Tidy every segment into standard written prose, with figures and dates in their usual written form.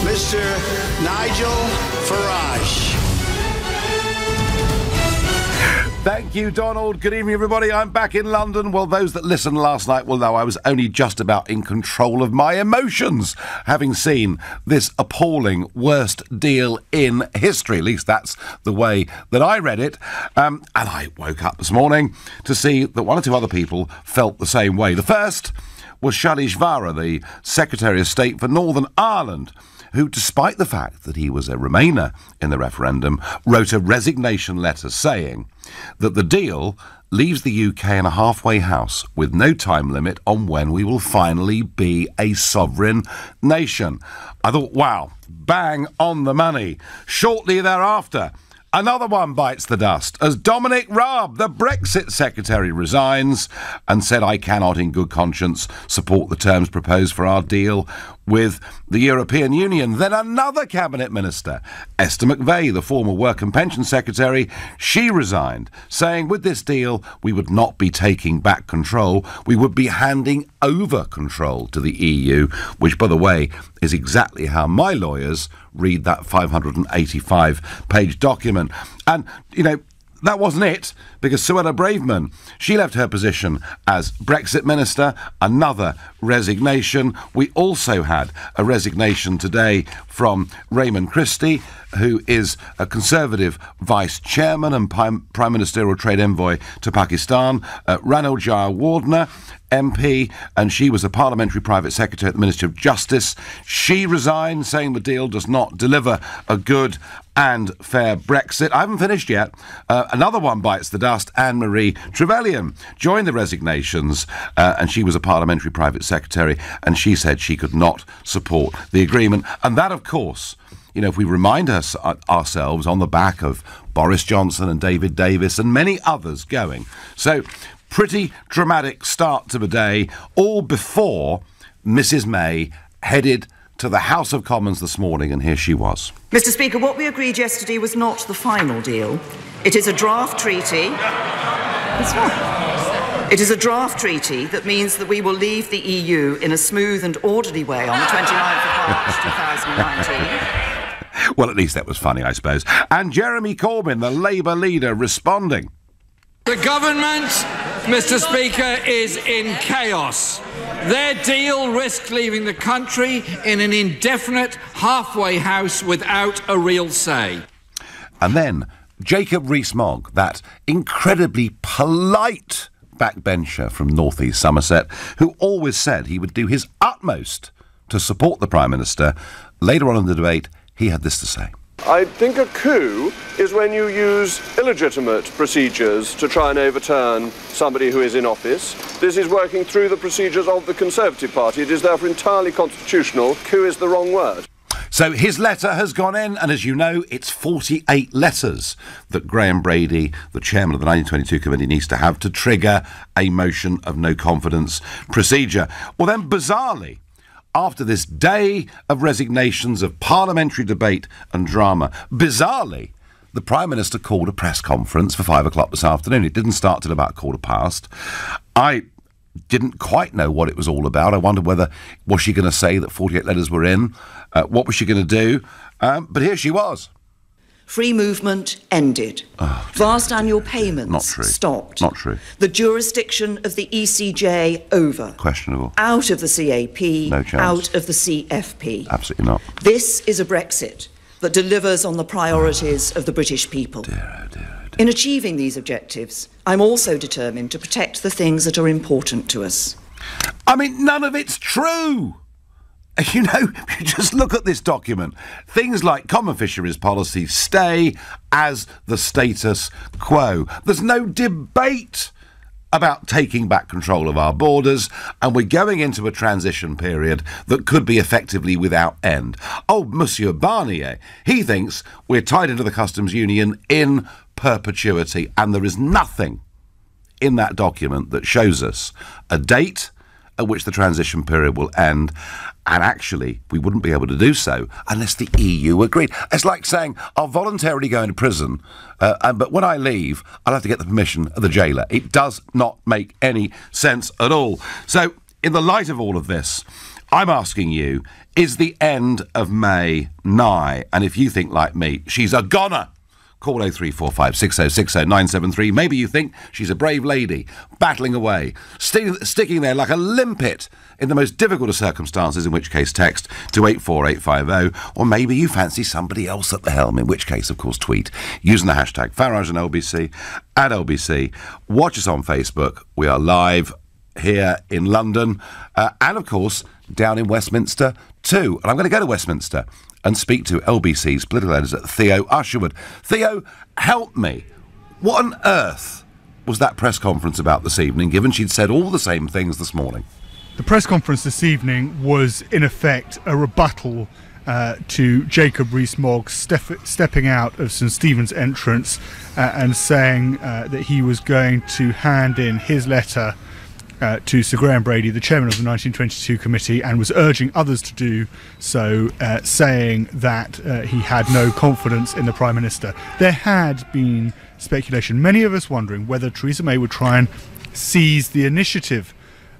Mr. Nigel Farage. Thank you, Donald. Good evening, everybody. I'm back in London. Well, those that listened last night will know I was only just about in control of my emotions, having seen this appalling worst deal in history. At least that's the way that I read it. And I woke up this morning to see that one or two other people felt the same way. The first was Shailesh Vara, the Secretary of State for Northern Ireland, who, despite the fact that he was a Remainer in the referendum, wrote a resignation letter saying that the deal leaves the UK in a halfway house with no time limit on when we will finally be a sovereign nation. I thought, wow, bang on the money. Shortly thereafter, another one bites the dust as Dominic Raab, the Brexit Secretary, resigns and said, I cannot in good conscience support the terms proposed for our deal with the European Union. Then another Cabinet Minister, Esther McVey, the former Work and Pension Secretary, she resigned, saying with this deal we would not be taking back control, we would be handing over control to the EU, which, by the way, is exactly how my lawyers read that 585-page document. And, you know, that wasn't it, because Suella Braverman, she left her position as Brexit Minister, another resignation. We also had a resignation today from Raymond Christie, who is a Conservative Vice Chairman and Prime Ministerial Trade Envoy to Pakistan, Ranil Jayawardena, MP, and she was a Parliamentary Private Secretary at the Ministry of Justice. She resigned, saying the deal does not deliver a good and fair Brexit. I haven't finished yet. Another one bites the dust. Anne-Marie Trevelyan joined the resignations, and she was a Parliamentary Private Secretary, and she said she could not support the agreement. And that, of course, you know, if we remind ourselves on the back of Boris Johnson and David Davis and many others going. So, pretty dramatic start to the day, all before Mrs May headed to the House of Commons this morning, and here she was. Mr. Speaker, what we agreed yesterday was not the final deal. It is a draft treaty. It's not. It is a draft treaty that means that we will leave the EU in a smooth and orderly way on the 29th of March 2019. Well, at least that was funny, I suppose. And Jeremy Corbyn, the Labour leader, responding. The government, Mr. Speaker, is in chaos. Their deal risks leaving the country in an indefinite halfway house without a real say. And then Jacob Rees-Mogg, that incredibly polite backbencher from North East Somerset, who always said he would do his utmost to support the Prime Minister. Later on in the debate, he had this to say. I think a coup is when you use illegitimate procedures to try and overturn somebody who is in office. This is working through the procedures of the Conservative Party. It is therefore entirely constitutional. Coup is the wrong word. So his letter has gone in, and as you know, it's 48 letters that Graham Brady, the chairman of the 1922 committee, needs to have to trigger a motion of no confidence procedure. Well, then, bizarrely, after this day of resignations, of parliamentary debate and drama, bizarrely, the Prime Minister called a press conference for 5 o'clock this afternoon. It didn't start till about 1:15. I didn't quite know what it was all about. I wondered whether, was she going to say that 48 letters were in? What was she going to do? But here she was. Free movement ended. Vast annual payments Not true. stopped. Not true. The jurisdiction of the ECJ over. Questionable. Out of the CAP. No chance. Out of the CFP. Absolutely not. This is a Brexit that delivers on the priorities of the British people. Dear, oh dear, oh dear. In achieving these objectives, I'm also determined to protect the things that are important to us. I mean, none of it's true. You know, just look at this document. Things like common fisheries policy stay as the status quo. There's no debate about taking back control of our borders, and we're going into a transition period that could be effectively without end. Oh, Monsieur Barnier, he thinks we're tied into the customs union in perpetuity, and there is nothing in that document that shows us a date at which the transition period will end, and actually we wouldn't be able to do so unless the EU agreed. It's like saying I'll voluntarily go into prison, but when I leave I'll have to get the permission of the jailer. It does not make any sense at all. So in the light of all of this, I'm asking you, is the end of May nigh? And if you think like me, she's a goner, call 0345 6060 973. Maybe you think she's a brave lady, battling away, sticking there like a limpet in the most difficult of circumstances, in which case text to 84850. Or maybe you fancy somebody else at the helm, in which case, of course, tweet using the hashtag Farage and LBC at LBC. Watch us on Facebook. We are live here in London and, of course, down in Westminster too. And I'm going to go to Westminster and speak to LBC's political editor, Theo Usherwood. Theo, help me. What on earth was that press conference about this evening, given she'd said all the same things this morning? The press conference this evening was, in effect, a rebuttal to Jacob Rees-Mogg stepping out of St Stephen's entrance and saying that he was going to hand in his letter to Sir Graham Brady, the chairman of the 1922 committee, and was urging others to do so, saying that he had no confidence in the Prime Minister. There had been speculation, many of us wondering whether Theresa May would try and seize the initiative,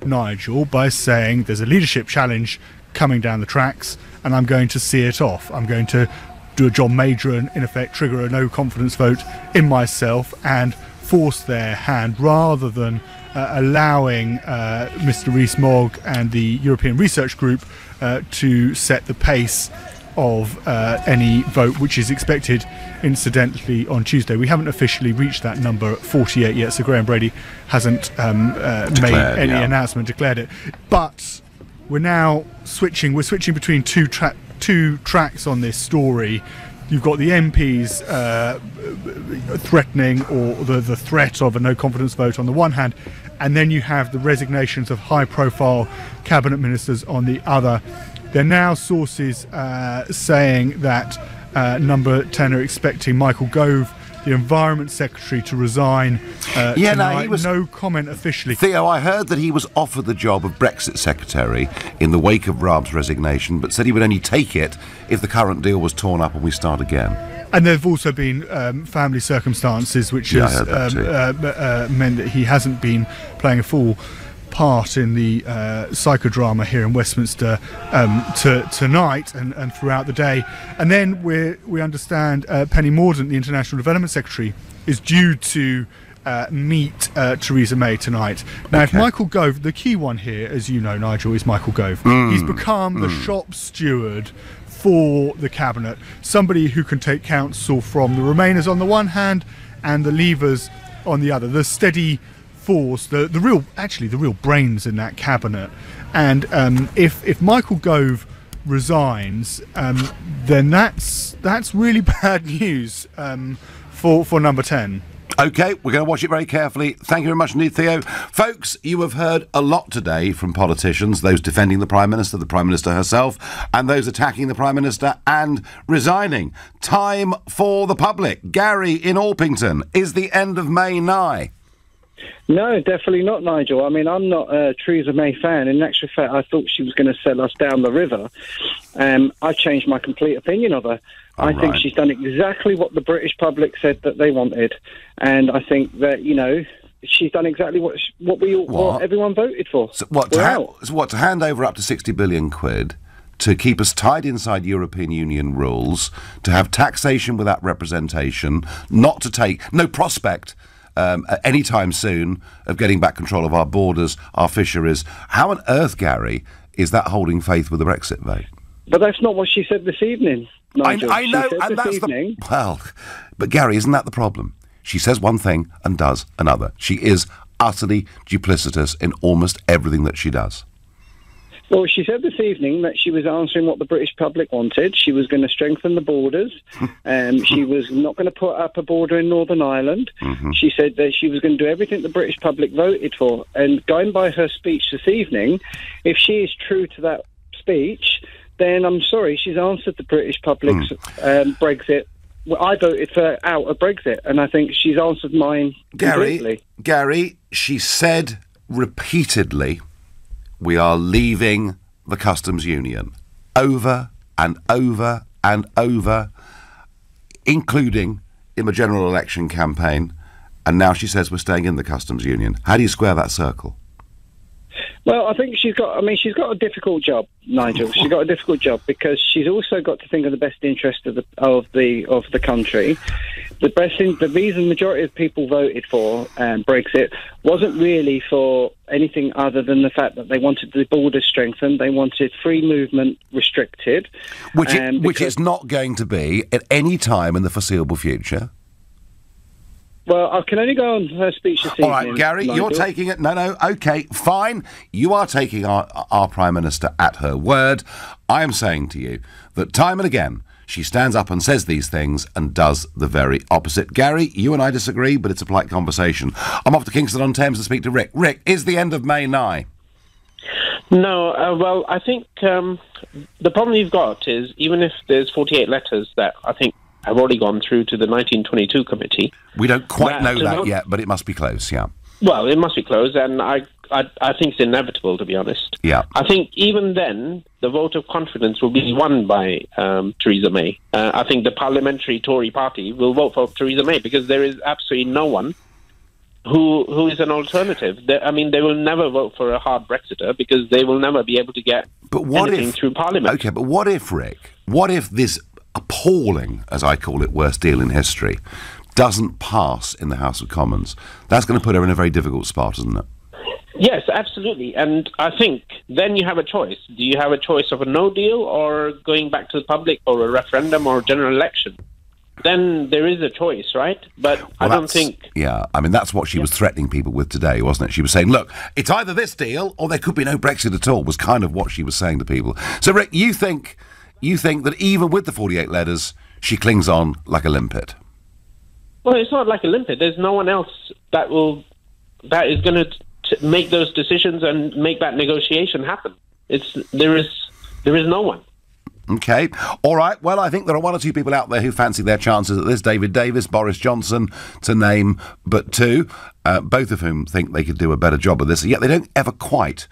Nigel, by saying there's a leadership challenge coming down the tracks and I'm going to see it off. I'm going to do a John Major and, in effect, trigger a no confidence vote in myself and force their hand, rather than allowing Mr Rees-Mogg and the European Research Group to set the pace of any vote, which is expected, incidentally, on Tuesday. We haven't officially reached that number, 48 yet. Sir Graham Brady hasn't made any announcement, declared it. But we're now switching. We're switching between two tracks on this story. You've got the MPs threatening, or the threat of a no-confidence vote on the one hand, and then you have the resignations of high-profile cabinet ministers on the other. There are now sources saying that Number 10 are expecting Michael Gove, the Environment Secretary, to resign tonight. No comment officially. Theo, I heard that he was offered the job of Brexit Secretary in the wake of Raab's resignation, but said he would only take it if the current deal was torn up and we start again. And there have also been family circumstances which has meant that he hasn't been playing a full part in the psychodrama here in Westminster tonight and throughout the day. And then we understand Penny Mordaunt, the International Development Secretary, is due to meet Theresa May tonight. Now, if Michael Gove, the key one here, as you know, Nigel, is Michael Gove. He's become the shop steward for the cabinet, somebody who can take counsel from the Remainers on the one hand and the Leavers on the other. The steady force, the real brains in that cabinet. And if Michael Gove resigns, then that's really bad news for Number 10. OK, we're going to watch it very carefully. Thank you very much indeed, Theo. Folks, you have heard a lot today from politicians, those defending the Prime Minister herself, and those attacking the Prime Minister and resigning. Time for the public. Gary in Orpington, is the end of May nigh? No, definitely not, Nigel. I mean, I'm not a Theresa May fan. In actual fact, I thought she was going to sell us down the river. I changed my complete opinion of her. I think she's done exactly what the British public said that they wanted. And I think that, she's done exactly what everyone voted for. So to hand over up to 60 billion quid, to keep us tied inside European Union rules, to have taxation without representation, no prospect any time soon of getting back control of our borders, our fisheries. How on earth, Gary, is that holding faith with the Brexit vote? But that's not what she said this evening, Nigel. I know, and that's but Gary, isn't that the problem? She says one thing and does another. She is utterly duplicitous in almost everything that she does. Well, she said this evening that she was answering what the British public wanted. She was going to strengthen the borders. She was not going to put up a border in Northern Ireland. She said that she was going to do everything the British public voted for. And going by her speech this evening, if she is true to that speech, then I'm sorry, she's answered the British public's Brexit. Well, I voted for out of Brexit, and I think she's answered mine completely. Gary, she said repeatedly, we are leaving the customs union, over and over and over, including in the general election campaign, and now she says we're staying in the customs union. How do you square that circle? Well, I think she's got a difficult job, Nigel. She's got a difficult job because she's also got to think of the best interest of the country. The reason the majority of people voted for Brexit wasn't really for anything other than the fact that they wanted the borders strengthened, they wanted free movement restricted, which it's not going to be at any time in the foreseeable future. Well, I can only go on her speech this evening. All right, Gary, Nigel. you're taking it. No, OK, fine. You are taking our Prime Minister at her word. I am saying to you that time and again, she stands up and says these things and does the very opposite. Gary, you and I disagree, but it's a polite conversation. I'm off to Kingston-on-Thames to speak to Rick. Rick, is the end of May nigh? No, well, I think the problem you've got is even if there's 48 letters that I think have already gone through to the 1922 committee. We don't quite know that yet, but it must be close, yeah. Well, it must be close, and I think it's inevitable, to be honest. Yeah. I think even then, the vote of confidence will be won by Theresa May. I think the parliamentary Tory party will vote for Theresa May because there is absolutely no one who is an alternative. They will never vote for a hard Brexiter because they will never be able to get anything through Parliament. OK, but what if, Rick, what if this appalling, as I call it, worst deal in history, doesn't pass in the House of Commons? That's going to put her in a very difficult spot, isn't it? Yes, absolutely. And I think then you have a choice. Do you have a choice of a no deal or going back to the public or a referendum or a general election? Then there is a choice, right? But I don't think... Yeah, I mean, that's what she was threatening people with today, wasn't it? She was saying, look, it's either this deal or there could be no Brexit at all, was kind of what she was saying to people. So, Rick, you think that even with the 48 letters, she clings on like a limpet? Well, it's not like a limpet. There's no one else that is going to make those decisions and make that negotiation happen. There is no one. OK. All right. Well, I think there are one or two people out there who fancy their chances at this. David Davis, Boris Johnson, to name but two, both of whom think they could do a better job of this, and yet they don't ever quite...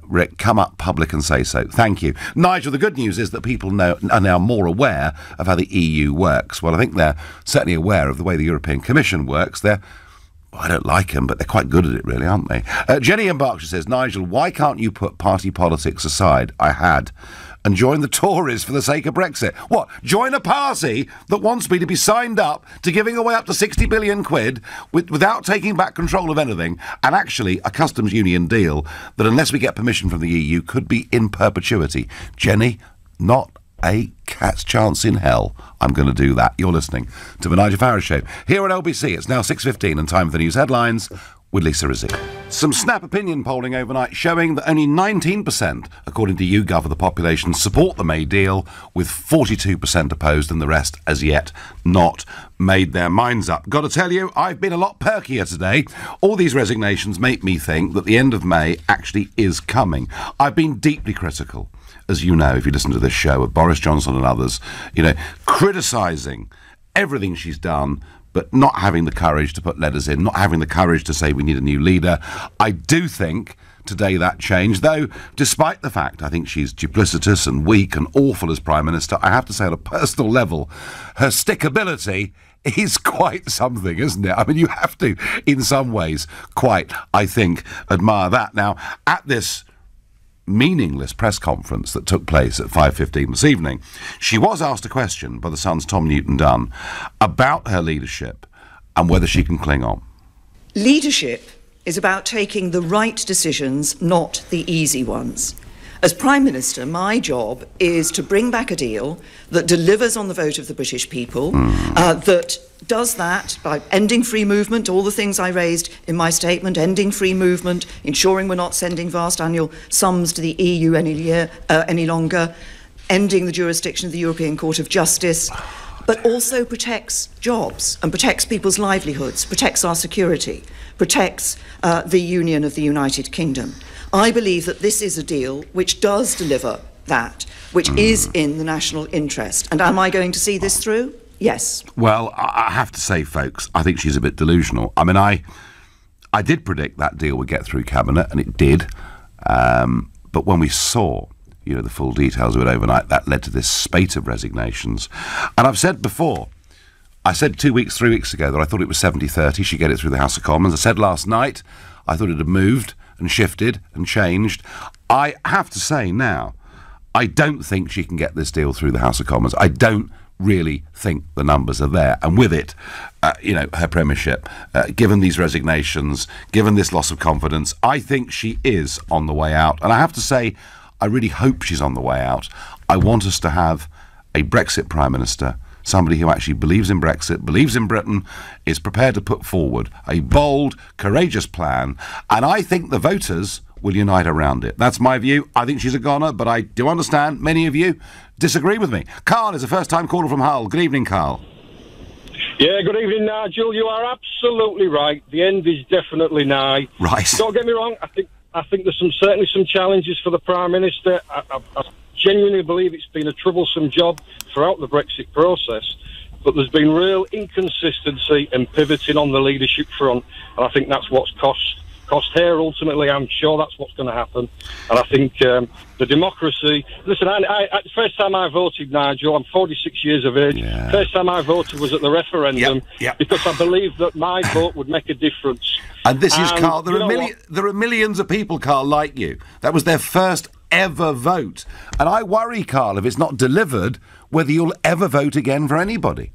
Rick, come up public and say so. Thank you. Nigel, the good news is that people are now more aware of how the EU works. Well, I think they're certainly aware of the way the European Commission works. I don't like them, but they're quite good at it, really, aren't they? Jenny in Berkshire says, Nigel, why can't you put party politics aside? I had. And join the Tories for the sake of Brexit. What? Join a party that wants me to be signed up to giving away up to 60 billion quid without taking back control of anything, and actually a customs union deal that, unless we get permission from the EU, could be in perpetuity. Jenny, not a cat's chance in hell I'm going to do that. You're listening to the Nigel Farage Show here at LBC. It's now 6:15 and time for the news headlines with Lisa Rizzi. Some Snap opinion polling overnight showing that only 19%, according to YouGov, of the population support the May deal, with 42% opposed and the rest as yet not made their minds up. Got to tell you, I've been a lot perkier today. All these resignations make me think that the end of May actually is coming. I've been deeply critical, as you know, if you listen to this show, of Boris Johnson and others, criticising everything she's done, but not having the courage to put letters in, not having the courage to say we need a new leader. I do think today that changed, though, despite the fact I think she's duplicitous and weak and awful as Prime Minister, I have to say on a personal level, her stickability is quite something, isn't it? I mean, you have to, in some ways, quite, I think, admire that. Now, at this meaningless press conference that took place at 5:15 this evening, she was asked a question by the Sun's Tom Newton-Dunn about her leadership and whether she can cling on. Leadership is about taking the right decisions, not the easy ones. As Prime Minister, my job is to bring back a deal that delivers on the vote of the British people, that does that by ending free movement, all the things I raised in my statement, ending free movement, ensuring we're not sending vast annual sums to the EU any longer, ending the jurisdiction of the European Court of Justice, but also protects jobs and protects people's livelihoods, protects our security, protects the Union of the United Kingdom. I believe that this is a deal which does deliver that, which is in the national interest. And am I going to see this through? Yes. Well, I have to say, folks, I think she's a bit delusional. I mean, I did predict that deal would get through Cabinet, and it did. But when we saw, the full details of it overnight, that led to this spate of resignations. And I've said before, I said 3 weeks ago that I thought it was 70-30, she'd get it through the House of Commons. I said last night I thought it had moved and shifted and changed. I have to say now, I don't think she can get this deal through the House of Commons. I don't really think the numbers are there. And with it, her premiership, given these resignations, given this loss of confidence, I think she is on the way out. And I have to say, I really hope she's on the way out. I want us to have a Brexit Prime Minister, somebody who actually believes in Brexit, believes in Britain, is prepared to put forward a bold, courageous plan. And I think the voters will unite around it. That's my view. I think she's a goner, but I do understand many of you disagree with me. Carl is a first-time caller from Hull. Good evening, Carl. Yeah, good evening, Nigel. You are absolutely right. The end is definitely nigh. Right. Don't get me wrong. I think there's certainly some challenges for the Prime Minister. I genuinely believe it's been a troublesome job throughout the Brexit process, but there's been real inconsistency and pivoting on the leadership front, and I think that's what's cost here. Ultimately, I'm sure that's what's going to happen. And I think the democracy... Listen, the first time I voted, Nigel, I'm 46 years of age. Yeah. First time I voted was at the referendum because I believed that my vote would make a difference. And this is, Carl, there are millions of people, Carl, like you. That was their first ever vote. And I worry, Carl, if it's not delivered, whether you'll ever vote again for anybody.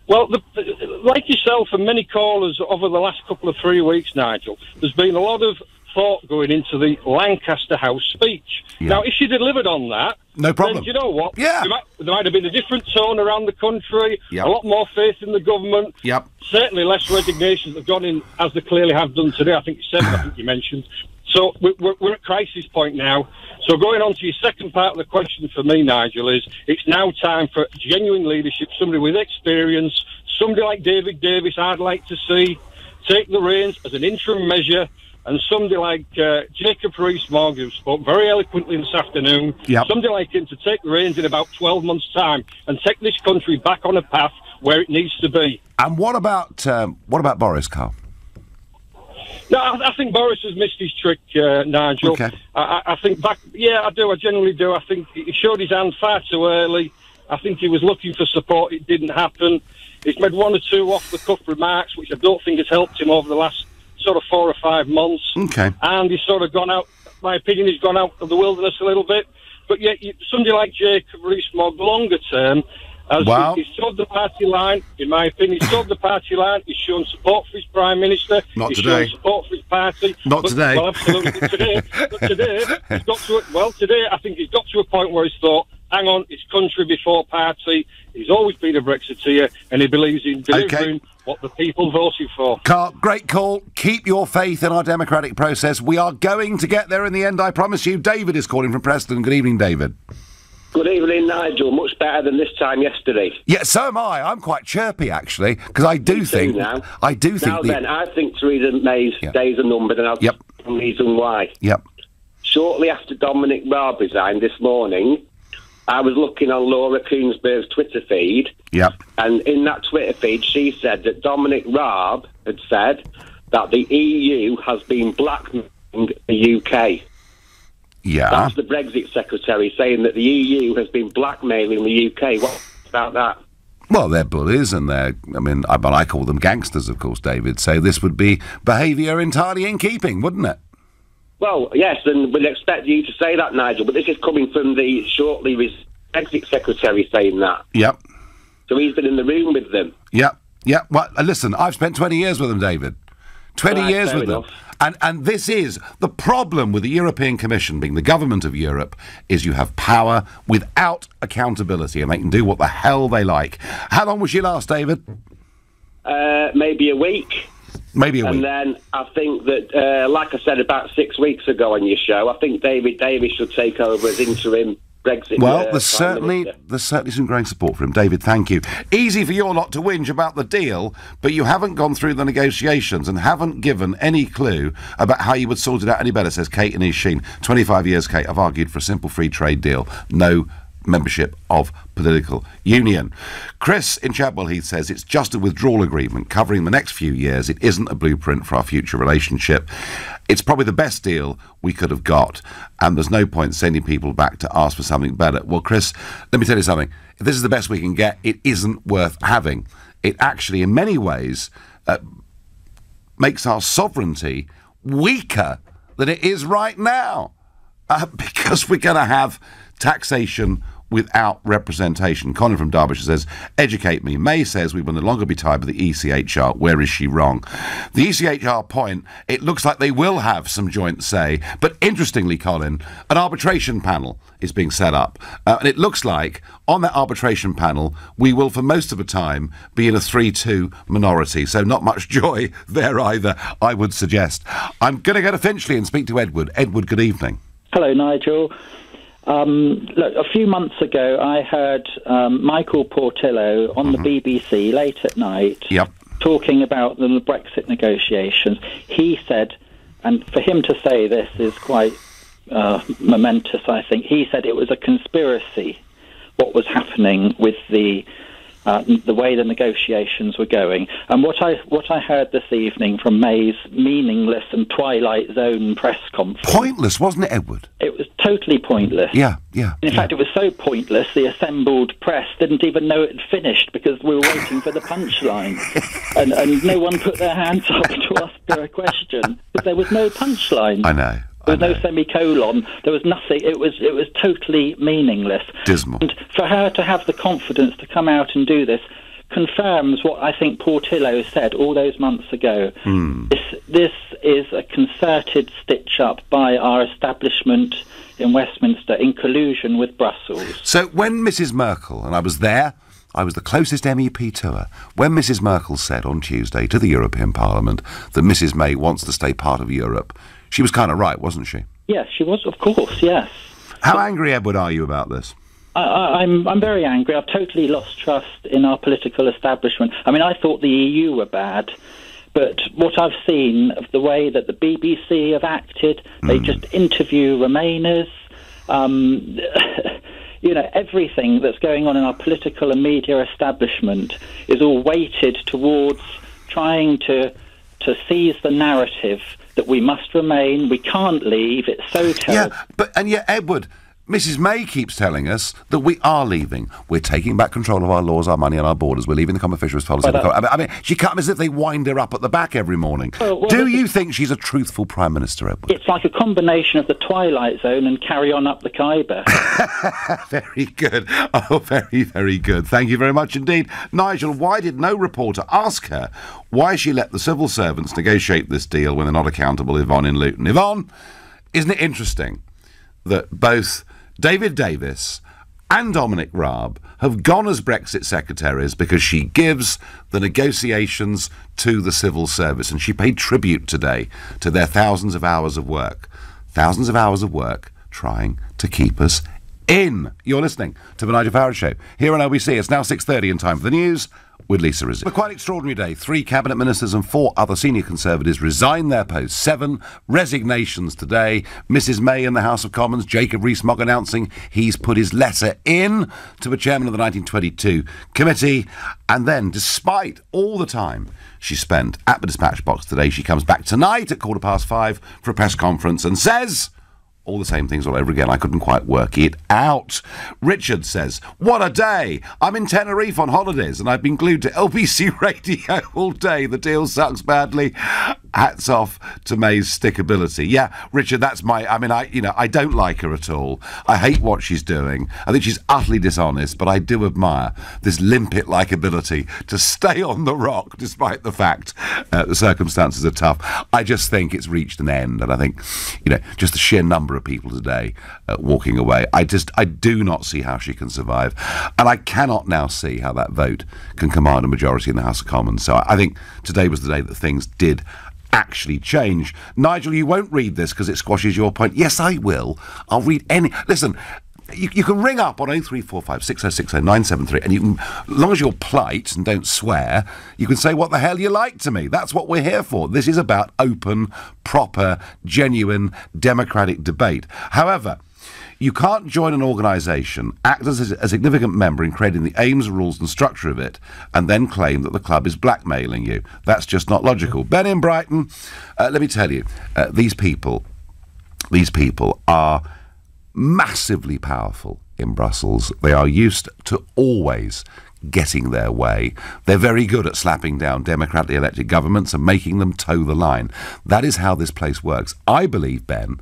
Well, like yourself and many callers over the last couple of 3 weeks, Nigel, there's been a lot of thought going into the Lancaster House speech. Yeah. Now, if she delivered on that, no problem. Then you know what? Yeah. There might have been a different tone around the country, a lot more faith in the government, certainly less resignations have gone in, as they clearly have done today. I think 7, I think you mentioned. So we're at crisis point now. So going on to your second part of the question for me, Nigel, is it's now time for genuine leadership, somebody with experience, somebody like David Davis I'd like to see take the reins as an interim measure, and somebody like Jacob Rees-Mogg, who spoke very eloquently this afternoon, somebody like him to take the reins in about 12 months' time and take this country back on a path where it needs to be. And what about Boris, Carl? No, I think Boris has missed his trick, Nigel. Okay. I think I do. I genuinely do. I think he showed his hand far too early. I think he was looking for support. It didn't happen. He's made one or two off-the-cuff remarks, which I don't think has helped him over the last sort of 4 or 5 months. Okay. And he's sort of gone out, my opinion, he's gone out of the wilderness a little bit. But yet, somebody like Jacob Rees-Mogg, longer term, he's showed the party line, in my opinion. He's showed the party line. He's shown support for his Prime Minister. Not he's today. Shown support for his party. Today. Well, absolutely. today, he's got to... Well, today, I think he's got to a point where he's thought, hang on, it's country before party. He's always been a Brexiteer, and he believes in delivering what the people voted for. Carl, great call. Keep your faith in our democratic process. We are going to get there in the end, I promise you. David is calling from Preston. Good evening, David. Good evening, Nigel. Much better than this time yesterday. Yeah, so am I. I'm quite chirpy, actually, because I do think... I think Theresa May's days are numbered, and I'll tell you the reason why. Shortly after Dominic Raab resigned this morning, I was looking on Laura Coonsberg's Twitter feed, and in that Twitter feed, she said that Dominic Raab had said that the EU has been blackmailing the UK. Yeah. That's the Brexit secretary saying that the EU has been blackmailing the UK. What about that? Well, they're bullies and I call them gangsters, of course, David. So this would be behaviour entirely in keeping, wouldn't it? Well, yes, and we'd expect you to say that, Nigel, but this is coming from the shortly Brexit secretary saying that. Yep. So he's been in the room with them. Yep. Well, listen, I've spent 20 years with them, David. 20 years with them. And this is the problem with the European Commission being the government of Europe, is you have power without accountability, and they can do what the hell they like. How long was she last, David? Maybe a week. Maybe a week. And then I think that, like I said about 6 weeks ago on your show, I think David Davis should take over as interim Brexit. Well, there's certainly some growing support for him. David, thank you. Easy for your lot to whinge about the deal, but you haven't gone through the negotiations and haven't given any clue about how you would sort it out any better, says Kate in East Sheen. 25 years, Kate, I've argued for a simple free trade deal. No membership of political union. Chris in Chadwell Heath says it's just a withdrawal agreement covering the next few years. It isn't a blueprint for our future relationship. It's probably the best deal we could have got, and there's no point sending people back to ask for something better. Well, Chris, let me tell you something. If this is the best we can get, it isn't worth having. It actually, in many ways, makes our sovereignty weaker than it is right now. Because we're going to have taxation without representation. Colin from Derbyshire says, educate me. May says we will no longer be tied by the ECHR. Where is she wrong? The ECHR point, it looks like they will have some joint say. But interestingly, Colin, an arbitration panel is being set up. And it looks like on that arbitration panel, we will for most of the time be in a 3-2 minority. So not much joy there either, I would suggest. I'm going to go to Finchley and speak to Edward. Edward, good evening. Hello, Nigel. Look, a few months ago, I heard Michael Portillo on the BBC late at night talking about the Brexit negotiations. He said, and for him to say this is quite momentous, I think, he said it was a conspiracy, what was happening with the way the negotiations were going. And what I heard this evening from May's meaningless and Twilight Zone press conference... Pointless, wasn't it, Edward? It was totally pointless. Yeah. In fact, it was so pointless, the assembled press didn't even know it had finished because we were waiting for the punchline. and no one put their hands up to ask her a question because there was no punchline. I know. There was no semicolon. There was nothing. It was totally meaningless. Dismal. And for her to have the confidence to come out and do this confirms what I think Portillo said all those months ago. This is a concerted stitch-up by our establishment in Westminster in collusion with Brussels. So when Mrs Merkel, and I was there, I was the closest MEP to her, when Mrs Merkel said on Tuesday to the European Parliament that Mrs May wants to stay part of Europe, she was kind of right, wasn't she? Yes, she was, of course, yes. How angry, Edward, are you about this? I'm very angry. I've totally lost trust in our political establishment. I mean, I thought the EU were bad, but what I've seen of the way that the BBC have acted, they just interview Remainers, everything that's going on in our political and media establishment is all weighted towards trying to seize the narrative that we must remain, we can't leave, it's so terrible. Yeah, and yet, Edward, Mrs May keeps telling us that we are leaving. We're taking back control of our laws, our money and our borders. We're leaving the common fisheries policy. I mean, she comes as if they wind her up at the back every morning. Do you think she's a truthful Prime Minister, Edward? It's like a combination of the Twilight Zone and Carry On Up the Khyber. Very good. Oh, very, very good. Thank you very much indeed. Nigel, why did no reporter ask her why she let the civil servants negotiate this deal when they're not accountable? Yvonne in Luton. Yvonne, isn't it interesting that both David Davis and Dominic Raab have gone as Brexit secretaries because she gives the negotiations to the civil service, and she paid tribute today to their thousands of hours of work. Thousands of hours of work trying to keep us in. You're listening to the Nigel Farage Show here on LBC. It's now 6:30 and time for the news with Lisa Rizzi. A quite extraordinary day. 3 cabinet ministers and 4 other senior Conservatives resign their posts. 7 resignations today. Mrs May in the House of Commons, Jacob Rees-Mogg announcing he's put his letter in to the chairman of the 1922 committee. And then, despite all the time she spent at the dispatch box today, she comes back tonight at 5:15 for a press conference and says all the same things all over again. I couldn't quite work it out. Richard says, what a day. I'm in Tenerife on holidays and I've been glued to LBC radio all day. The deal sucks badly. Hats off to May's stickability. Yeah, Richard, that's I don't like her at all. I hate what she's doing. I think she's utterly dishonest, but I do admire this limpet-like ability to stay on the rock despite the fact the circumstances are tough. I just think it's reached an end, and I think, just the sheer number of people today walking away, I do not see how she can survive, and I cannot now see how that vote can command a majority in the House of Commons. So I think today was the day that things did actually change. Nigel, you won't read this because it squashes your point. Yes, I will. I'll read any... Listen, you can ring up on 0345 6060 973 and you can, as long as you're polite and don't swear, you can say what the hell you like to me. That's what we're here for. This is about open, proper, genuine, democratic debate. However, you can't join an organisation, act as a significant member in creating the aims, rules and structure of it, and then claim that the club is blackmailing you. That's just not logical. Ben in Brighton, let me tell you, these people are massively powerful in Brussels. They are used to always getting their way. They're very good at slapping down democratically elected governments and making them toe the line. That is how this place works. I believe, Ben,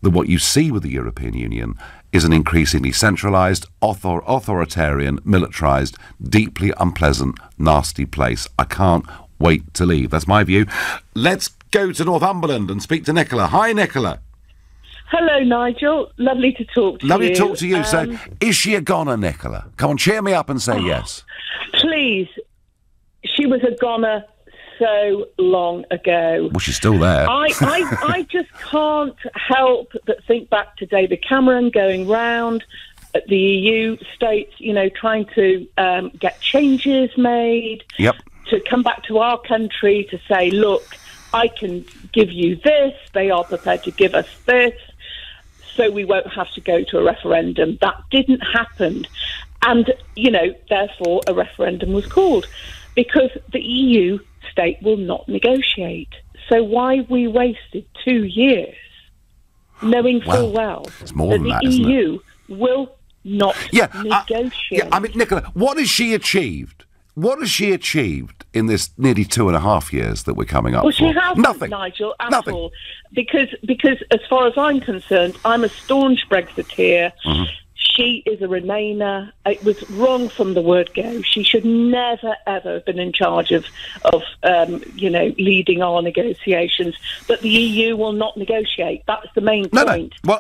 that what you see with the European Union is an increasingly centralised, authoritarian, militarised, deeply unpleasant, nasty place. I can't wait to leave. That's my view. Let's go to Northumberland and speak to Nicola. Hi, Nicola. Hello, Nigel. Lovely to talk to you. Lovely to talk to you. So, is she a goner, Nicola? Come on, cheer me up and say yes. Please. She was a goner so long ago. Well, she's still there. I just can't help but think back to David Cameron going round at the EU states, you know, trying to get changes made. Yep. To come back to our country to say, look, I can give you this. They are prepared to give us this. So we won't have to go to a referendum. That didn't happen. And, you know, therefore a referendum was called because the EU state will not negotiate. So why we wasted 2 years knowing full well it's more than that that, the EU will not negotiate. I mean, Nicola, what has she achieved? What has she achieved in this nearly 2.5 years that we're coming up Well, for? she hasn't, Nothing. Nigel, at Nothing. all. Because as far as I'm concerned, I'm a staunch Brexiteer. Mm-hmm. She is a Remainer. It was wrong from the word go. She should never, ever have been in charge of leading our negotiations. But the EU will not negotiate. That's the main point. Well,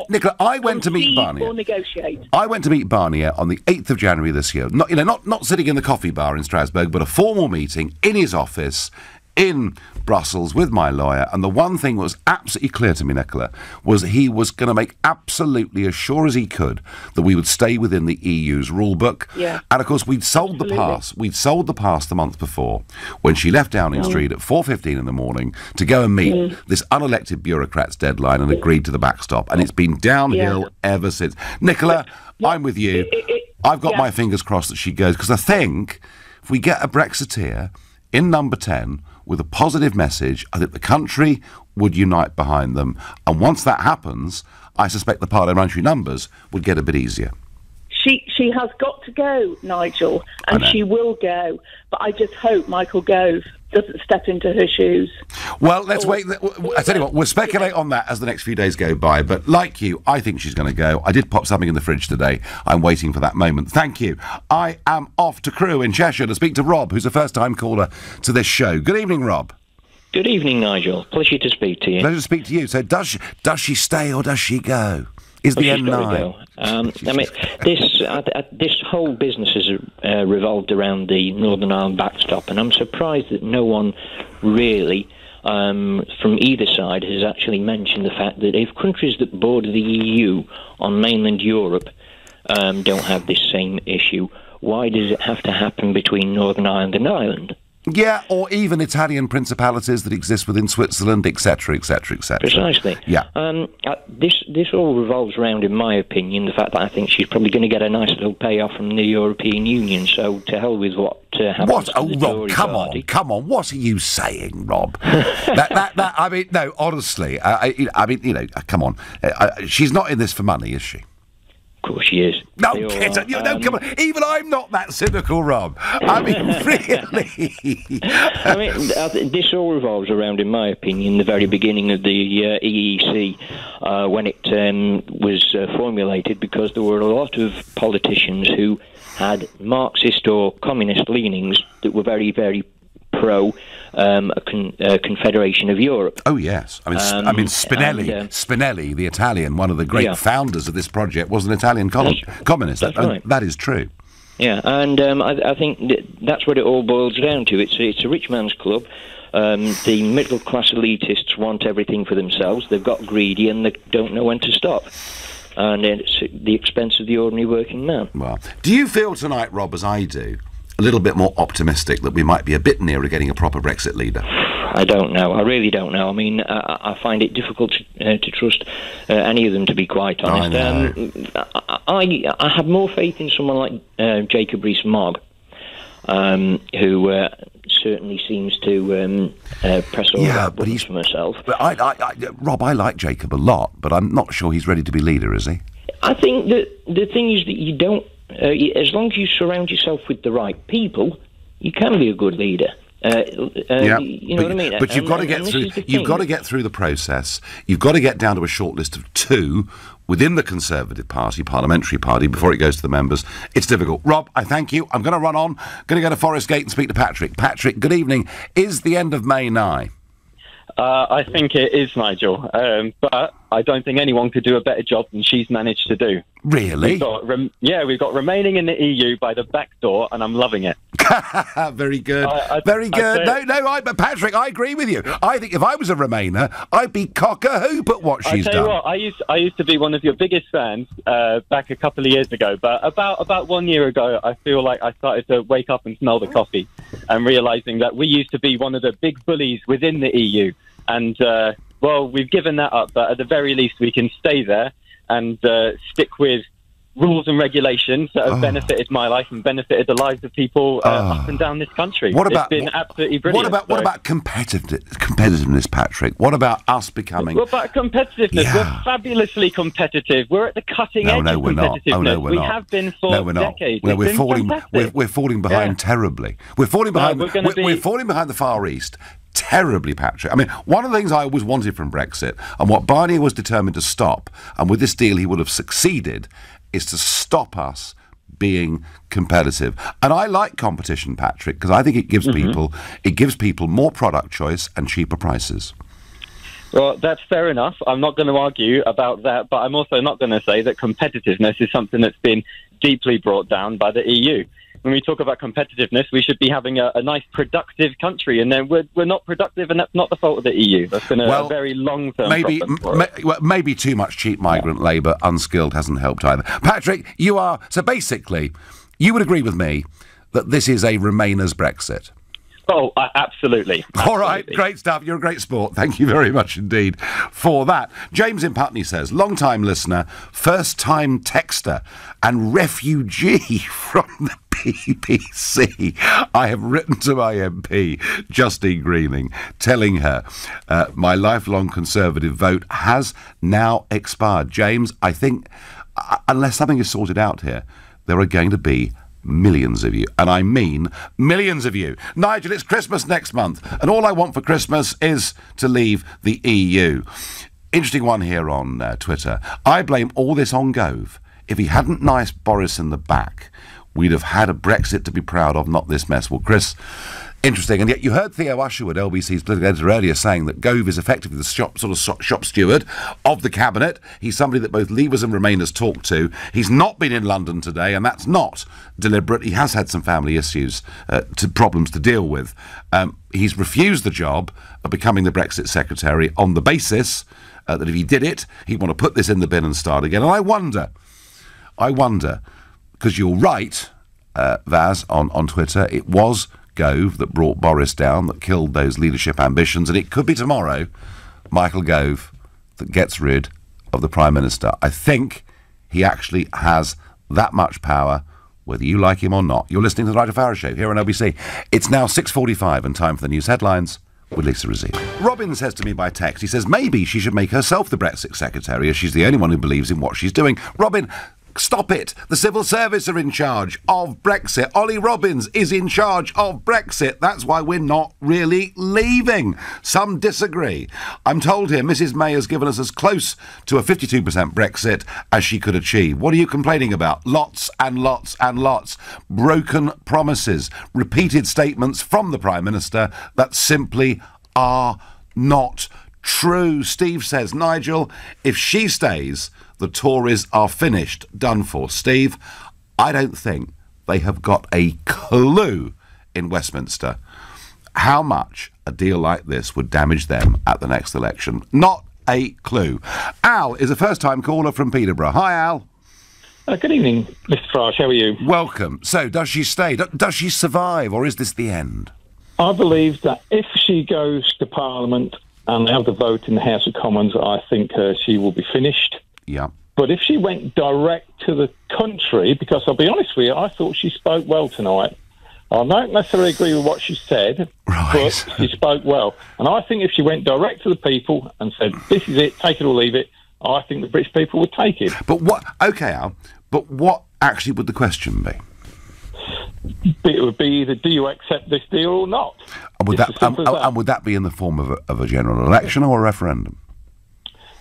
Nicola, I went to meet Barnier. Barnier. Or negotiate. I went to meet Barnier on the 8th of January this year. Not sitting in the coffee bar in Strasbourg, but a formal meeting in his office in Brussels with my lawyer, and the one thing that was absolutely clear to me, Nicola, was he was going to make absolutely as sure as he could that we would stay within the EU's rule book. Yeah. And of course we'd sold the pass. We'd sold the pass the month before when she left Downing Street at 4:15 in the morning to go and meet this unelected bureaucrat's deadline and agreed to the backstop, and it's been downhill ever since. Nicola, I'm with you. I've got my fingers crossed that she goes, because I think if we get a Brexiteer in number 10 with a positive message, I think the country would unite behind them. And once that happens, I suspect the parliamentary numbers would get a bit easier. She has got to go, Nigel, and she will go. But I just hope Michael Gove doesn't step into her shoes. Well, let's wait. I tell you what, we'll speculate on that as the next few days go by. But like you, I think she's going to go. I did pop something in the fridge today. I'm waiting for that moment. Thank you. I am off to Crewe in Cheshire to speak to Rob, who's a first-time caller to this show. Good evening, Rob. Good evening, Nigel. Pleasure to speak to you. Pleasure to speak to you. So does she stay or does she go? Is the M9? I mean, this whole business has revolved around the Northern Ireland backstop, and I'm surprised that no one really from either side has actually mentioned the fact that if countries that border the EU on mainland Europe don't have this same issue, why does it have to happen between Northern Ireland and Ireland? Yeah, or even Italian principalities that exist within Switzerland, etc., etc., etc. Precisely. Yeah. This all revolves around, in my opinion, the fact that I think she's probably going to get a nice little payoff from the European Union. So to hell with what happens to the Tory party. Come on! What are you saying, Rob? I mean, no, honestly, come on. She's not in this for money, is she? Of course she is. No, come on. Even I'm not that cynical, Rob. I mean, really. I mean, this all revolves around, in my opinion, the very beginning of the EEC when it was formulated, because there were a lot of politicians who had Marxist or communist leanings that were very, very pro a confederation of Europe. Oh yes, I mean Spinelli, Spinelli, the Italian, one of the great founders of this project, was an Italian communist. That's right. That is true. Yeah, and I think that's what it all boils down to. It's a rich man's club. The middle class elitists want everything for themselves. They've got greedy and they don't know when to stop. And it's at the expense of the ordinary working man. Well, do you feel tonight, Rob, as I do, a little bit more optimistic that we might be a bit nearer getting a proper Brexit leader? I don't know. I really don't know. I mean, I find it difficult to trust any of them, to be quite honest. I have more faith in someone like Jacob Rees-Mogg, who certainly seems to press all that buttons for myself. But Rob, I like Jacob a lot, but I'm not sure he's ready to be leader, is he? I think that the thing is that you don't as long as you surround yourself with the right people, you can be a good leader. You know what I mean? But you've got to get through. You've got to get through the process. You've got to get down to a short list of 2 within the Conservative Party, parliamentary party, before it goes to the members. It's difficult. Rob, I thank you. I'm going to run on. Going to go to Forest Gate and speak to Patrick. Patrick, good evening. Is the end of May nigh? I think it is, Nigel, but I don't think anyone could do a better job than she's managed to do. Really? We've got remaining in the EU by the back door, and I'm loving it. Very good. Very good. But Patrick, I agree with you. I think if I was a Remainer, I'd be cock-a-hoop at what she's done. I tell you what, I used to be one of your biggest fans back a couple of years ago, but about 1 year ago, I feel like I started to wake up and smell the coffee and realising that we used to be one of the big bullies within the EU. And, we've given that up, but at the very least we can stay there and stick with rules and regulations that have benefited my life and benefited the lives of people up and down this country. It's been absolutely brilliant. What about competitiveness, Patrick? What about us becoming... What about competitiveness? Yeah. We're fabulously competitive. We're at the cutting edge of competitiveness. Oh, no, we're not. We have been for decades. No, we're falling behind terribly. We're falling behind the Far East. Terribly, Patrick. I mean, one of the things I always wanted from Brexit, and what Barnier was determined to stop, and with this deal he would have succeeded, is to stop us being competitive. And I like competition, Patrick, because I think it gives people more product choice and cheaper prices. Well, that's fair enough. I'm not going to argue about that, but I'm also not going to say that competitiveness is something that's been deeply brought down by the EU. When we talk about competitiveness, we should be having a nice, productive country, and then we're not productive, and that's not the fault of the EU. That's been a very long-term problem for us. Maybe too much cheap migrant labour, unskilled, hasn't helped either. Patrick, so basically, you would agree with me that this is a Remainers Brexit. Oh, absolutely. All right, great stuff. You're a great sport. Thank you very much indeed for that. James in Putney says, long-time listener, first-time texter and refugee from the BBC. I have written to my MP, Justine Greening, telling her my lifelong Conservative vote has now expired. James, I think, unless something is sorted out here, there are going to be millions of you, and I mean millions of you. Nigel, it's Christmas next month, and all I want for Christmas is to leave the EU. Interesting one here on Twitter. I blame all this on Gove. If he hadn't knifed Boris in the back, we'd have had a Brexit to be proud of, not this mess. Well, Chris, interesting. And yet you heard Theo Usherwood, LBC's political editor, earlier saying that Gove is effectively the shop steward of the cabinet. He's somebody that both Leavers and Remainers talk to. He's not been in London today, and that's not deliberate. He has had some family issues, problems to deal with. He's refused the job of becoming the Brexit secretary on the basis that if he did it, he'd want to put this in the bin and start again. And I wonder, because you're right, Vaz, on Twitter, it was Gove that brought Boris down, that killed those leadership ambitions, and it could be tomorrow, Michael Gove, that gets rid of the Prime Minister. I think he actually has that much power, whether you like him or not. You're listening to the Nigel Farage Show here on LBC. It's now 6:45 and time for the news headlines with Lisa Razee. Robin says to me by text, he says maybe she should make herself the Brexit secretary as she's the only one who believes in what she's doing. Robin, stop it. The civil service are in charge of Brexit. Ollie Robbins is in charge of Brexit. That's why we're not really leaving. Some disagree. I'm told here Mrs May has given us as close to a 52% Brexit as she could achieve. What are you complaining about? Lots and lots and lots. Broken promises. Repeated statements from the Prime Minister that simply are not true. Steve says, Nigel, if she stays, the Tories are finished, done for. Steve, I don't think they have got a clue in Westminster how much a deal like this would damage them at the next election. Not a clue. Al is a first-time caller from Peterborough. Hi, Al. Good evening, Mr. Farage. How are you? Welcome. So, does she stay? Does she survive, or is this the end? I believe that if she goes to Parliament and they have the vote in the House of Commons, I think she will be finished. Yeah. But if she went direct to the country, because I'll be honest with you, I thought she spoke well tonight. I don't necessarily agree with what she said, but she spoke well. And I think if she went direct to the people and said, this is it, take it or leave it, I think the British people would take it. But what... OK, Al, but what actually would the question be? It would be either, do you accept this deal or not? And would that be in the form of a general election or a referendum?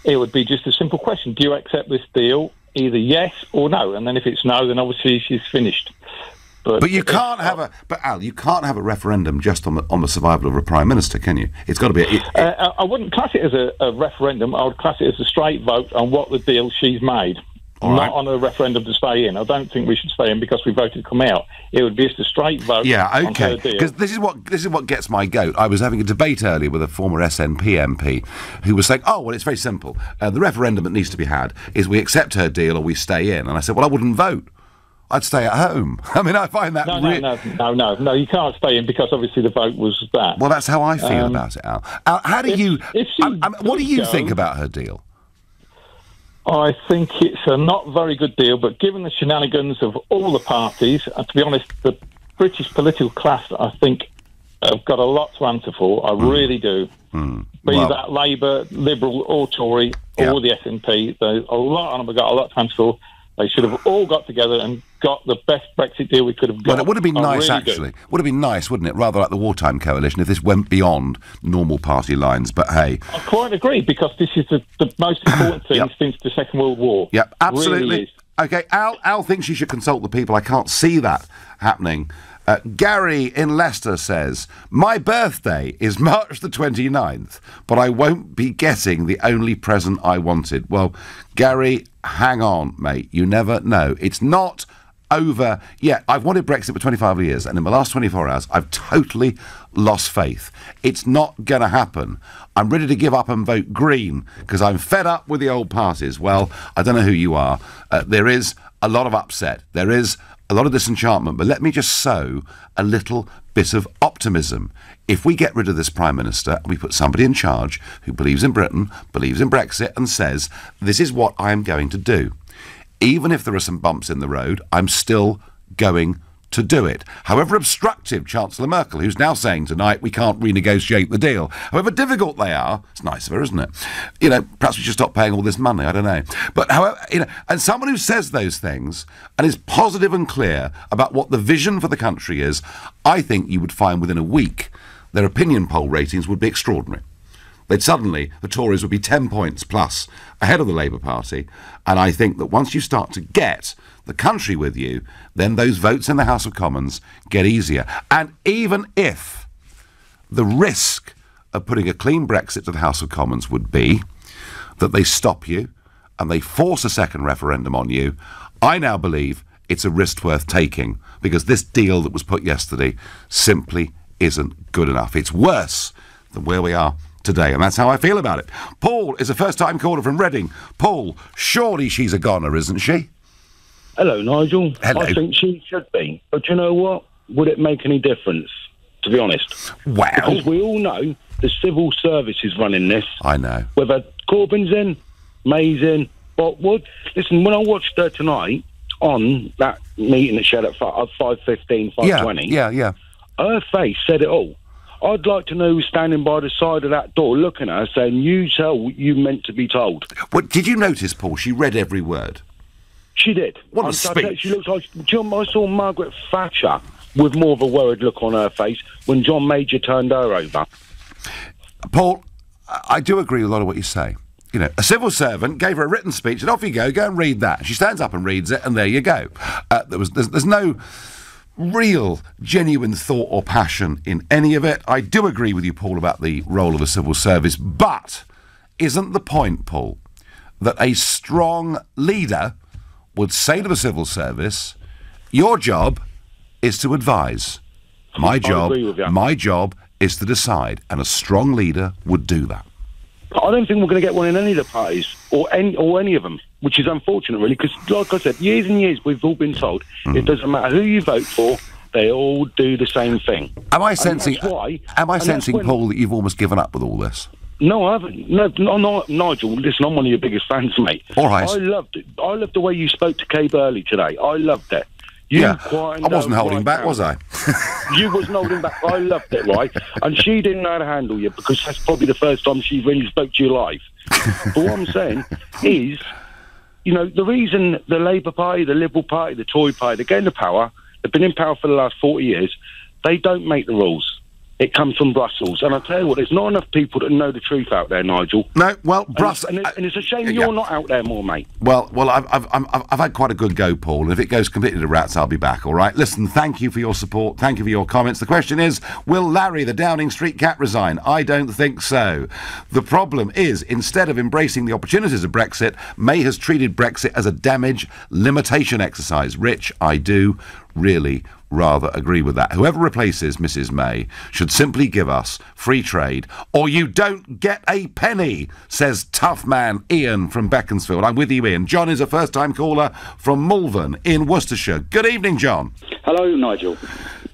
It would be just a simple question. Do you accept this deal? Either yes or no. And then if it's no, then obviously she's finished. But you can't have a... But, Al, you can't have a referendum just on the survival of a Prime Minister, can you? It's got to be... I wouldn't class it as a referendum. I would class it as a straight vote on what the deal she's made. Not on a referendum to stay in. I don't think we should stay in because we voted to come out. It would be just a straight vote. Yeah, okay. Because this is what gets my goat. I was having a debate earlier with a former SNP MP who was saying, "Oh, well, it's very simple. The referendum that needs to be had is we accept her deal or we stay in." And I said, "Well, I wouldn't vote. I'd stay at home." I mean, I find that No, you can't stay in because obviously the vote was that. Well, that's how I feel about it, Al. Al, how do you? What do you think about her deal? I think it's a not very good deal, but given the shenanigans of all the parties, and to be honest, the British political class, I think, have got a lot to answer for. I really do. Be that Labour, Liberal or Tory or the SNP, a lot of them have got a lot to answer for. They should have all got together and got the best Brexit deal we could have got. Well, it would have been nice, actually. Would have been nice, wouldn't it? Rather like the wartime coalition, if this went beyond normal party lines. But hey, I quite agree, because this is the most important thing since the Second World War. Yep, absolutely. Really is. Okay, Al thinks you should consult the people. I can't see that happening. Gary in Leicester says, "My birthday is March the 29th, but I won't be getting the only present I wanted." Well, Gary, hang on, mate. You never know. It's not over yet. I've wanted Brexit for 25 years, and in the last 24 hours, I've totally lost faith. It's not going to happen. I'm ready to give up and vote Green, because I'm fed up with the old parties. Well, I don't know who you are. There is a lot of upset. There is a lot of disenchantment, but let me just sow a little bit of optimism. If we get rid of this Prime Minister and we put somebody in charge who believes in Britain, believes in Brexit, and says, this is what I am going to do, even if there are some bumps in the road, I'm still going to do it. However obstructive Chancellor Merkel, who's now saying tonight we can't renegotiate the deal, however difficult they are, it's nice of her, isn't it? You know, perhaps we should stop paying all this money, I don't know. But however, you know, and someone who says those things and is positive and clear about what the vision for the country is, I think you would find within a week their opinion poll ratings would be extraordinary. They'd suddenly, the Tories would be 10 points plus ahead of the Labour Party, and I think that once you start to get the country with you, then those votes in the House of Commons get easier. And even if the risk of putting a clean Brexit to the House of Commons would be that they stop you and they force a second referendum on you, I now believe it's a risk worth taking, because this deal that was put yesterday simply isn't good enough. It's worse than where we are today, and that's how I feel about it. Paul is a first-time caller from Reading. Paul, surely she's a goner, isn't she? Hello, Nigel. Hello. I think she should be. But you know what? Would it make any difference, to be honest? Wow. Because we all know the civil service is running this. I know. Whether Corbyn's in, May's in, but listen, when I watched her tonight on that meeting that she had at 5:15, 5:20, yeah, her face said it all. I'd like to know who's standing by the side of that door looking at her saying, you tell what you meant to be told. Well, did you notice, Paul, she read every word? She did. What a speech. She looks like... I saw Margaret Thatcher with more of a worried look on her face when John Major turned her over. Paul, I do agree with a lot of what you say. You know, a civil servant gave her a written speech and off you go and read that. She stands up and reads it and there you go. There's no real, genuine thought or passion in any of it. I do agree with you, Paul, about the role of the civil service, but isn't the point, Paul, that a strong leader would say to the civil service, your job is to advise. My job is to decide, and a strong leader would do that. I don't think we're going to get one in any of the parties, or any of them, which is unfortunate, really, because, like I said, years and years we've all been told it doesn't matter who you vote for, they all do the same thing. Am I sensing, Paul, that you've almost given up with all this? No, I haven't. No, Nigel, listen, I'm one of your biggest fans, mate. All right. I loved it. I loved the way you spoke to Kay Burley today. I loved it. I wasn't holding back, was I? You wasn't holding back. I loved it, right? And she didn't know how to handle you, because that's probably the first time she really spoke to you live. But what I'm saying is, you know, the reason the Labour Party, the Liberal Party, the Tory Party, they're getting the power, they've been in power for the last 40 years, they don't make the rules. It comes from Brussels. And I'll tell you what, there's not enough people that know the truth out there, Nigel. No, well, Brussels... And it's a shame you're not out there more, mate. Well, I've had quite a good go, Paul, and if it goes completely to rats, I'll be back, all right? Listen, thank you for your support, thank you for your comments. The question is, will Larry, the Downing Street cat, resign? I don't think so. The problem is, instead of embracing the opportunities of Brexit, May has treated Brexit as a damage limitation exercise. Rich, I do really rather agree with that. Whoever replaces Mrs May should simply give us free trade, or you don't get a penny, says tough man Ian from Beaconsfield. I'm with you, Ian. John is a first-time caller from Malvern in Worcestershire. Good evening, John. Hello, Nigel.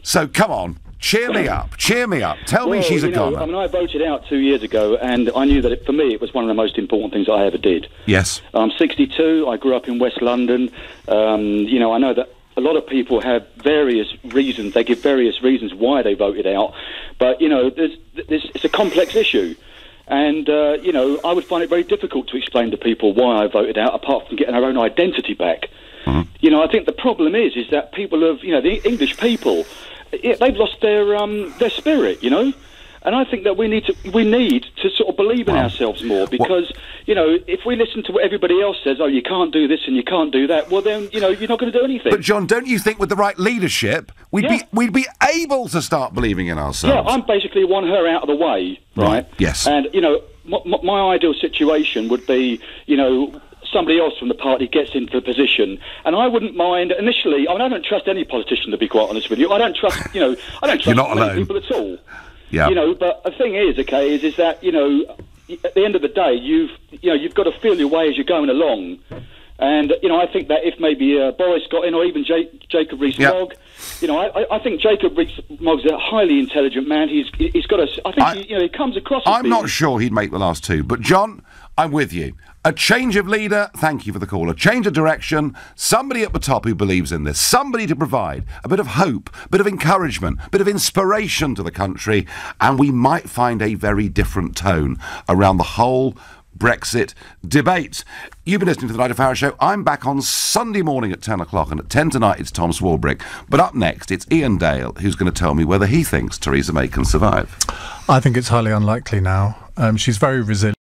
So, come on. Cheer me up. Tell me she's a goner. I mean, I voted out 2 years ago, and I knew that for me it was one of the most important things I ever did. Yes. I'm 62. I grew up in West London. You know, I know that a lot of people have various reasons. They give various reasons why they voted out. But, you know, it's a complex issue. And, you know, I would find it very difficult to explain to people why I voted out, apart from getting our own identity back. Mm-hmm. You know, I think the problem is that people have, you know, the English people, they've lost their spirit, you know. And I think that we need to sort of believe in ourselves more, because, you know, if we listen to what everybody else says, oh, you can't do this and you can't do that, well, then, you know, you're not going to do anything. But, John, don't you think with the right leadership, we'd be able to start believing in ourselves? Yeah, I'm basically want her out of the way, right? Yes. And, you know, my ideal situation would be, you know, somebody else from the party gets into the position, and I wouldn't mind initially. I mean, I don't trust any politician, to be quite honest with you. I don't trust, you know, I don't trust many people at all. Yeah. You know, but the thing is, okay, is that, you know, at the end of the day, you've got to feel your way as you're going along. And, you know, I think that if maybe Boris got in, or even Jacob Rees-Mogg, you know, I think Jacob Rees-Mogg is a highly intelligent man. He's got a... I think, he comes across as I'm not sure he'd make the last two, but, John, I'm with you. A change of leader, thank you for the call, a change of direction, somebody at the top who believes in this, somebody to provide a bit of hope, a bit of encouragement, a bit of inspiration to the country, and we might find a very different tone around the whole Brexit debate. You've been listening to the Nigel Farage Show. I'm back on Sunday morning at 10 o'clock, and at 10 tonight it's Tom Swarbrick. But up next, it's Ian Dale, who's going to tell me whether he thinks Theresa May can survive. I think it's highly unlikely now. She's very resilient.